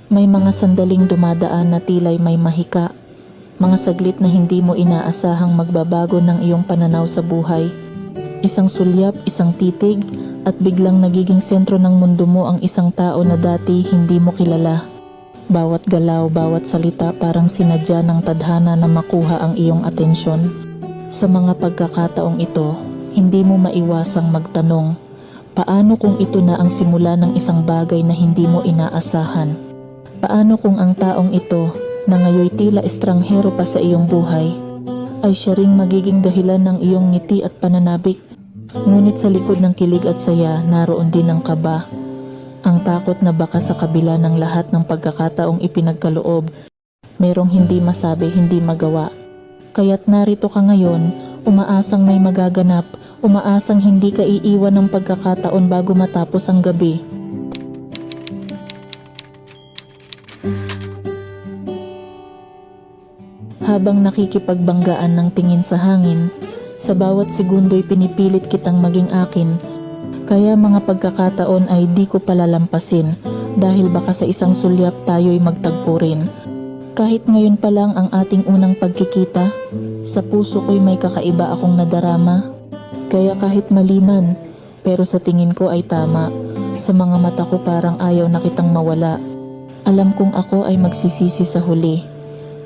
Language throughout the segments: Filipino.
May mga sandaling dumadaan na tila'y may mahika, mga saglit na hindi mo inaasahang magbabago ng iyong pananaw sa buhay. Isang sulyap, isang titig, at biglang nagiging sentro ng mundo mo ang isang tao na dati hindi mo kilala. Bawat galaw, bawat salita parang sinadya ng tadhana na makuha ang iyong atensyon. Sa mga pagkakataong ito, hindi mo maiwasang magtanong, paano kung ito na ang simula ng isang bagay na hindi mo inaasahan? Paano kung ang taong ito, na ngayoy tila estranghero pa sa iyong buhay, ay siya ring magiging dahilan ng iyong ngiti at pananabik? Ngunit sa likod ng kilig at saya, naroon din ang kaba. Ang takot na baka sa kabila ng lahat ng pagkakataong ipinagkaloob, mayroong hindi masabi, hindi magawa. Kaya't narito ka ngayon, umaasang may magaganap, umaasang hindi ka iiwan ng pagkakataon bago matapos ang gabi. Habang nakikipagbanggaan ng tingin sa hangin, sa bawat segundo'y pinipilit kitang maging akin. Kaya mga pagkakataon ay di ko palalampasin dahil baka sa isang sulyap tayo'y magtagpo rin. Kahit ngayon pa lang ang ating unang pagkikita, sa puso ko'y may kakaiba akong nadarama. Kaya kahit mali man, pero sa tingin ko ay tama. Sa mga mata ko parang ayaw na kitang mawala. Alam kong ako ay magsisisi sa huli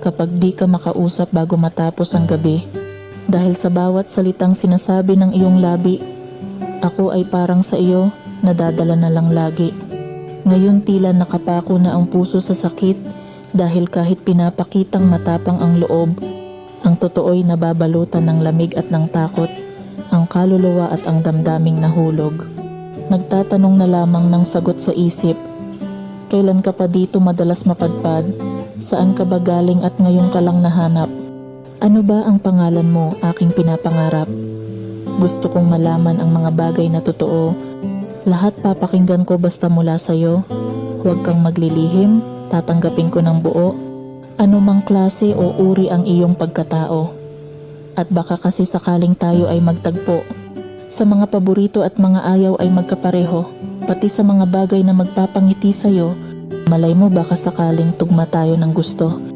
kapag di ka makausap bago matapos ang gabi. Dahil sa bawat salitang sinasabi ng iyong labi, ako ay parang sa iyo, nadadala na lang lagi. Ngayon tila nakapako na ang puso sa sakit, dahil kahit pinapakitang matapang ang loob, ang totoo'y nababalutan ng lamig at ng takot, ang kaluluwa at ang damdaming nahulog. Nagtatanong na lamang ng sagot sa isip, kailan ka pa dito madalas mapadpad? Saan ka ba galing at ngayon ka lang nahanap? Ano ba ang pangalan mo, aking pinapangarap? Gusto kong malaman ang mga bagay na totoo. Lahat papakinggan ko basta mula sa'yo. Huwag kang maglilihim, tatanggapin ko ng buo. Ano mang klase o uri ang iyong pagkatao. At baka kasi sakaling tayo ay magtagpo. Sa mga paborito at mga ayaw ay magkapareho. Pati sa mga bagay na magpapangiti sa'yo, malay mo baka sakaling tugma tayo ng gusto.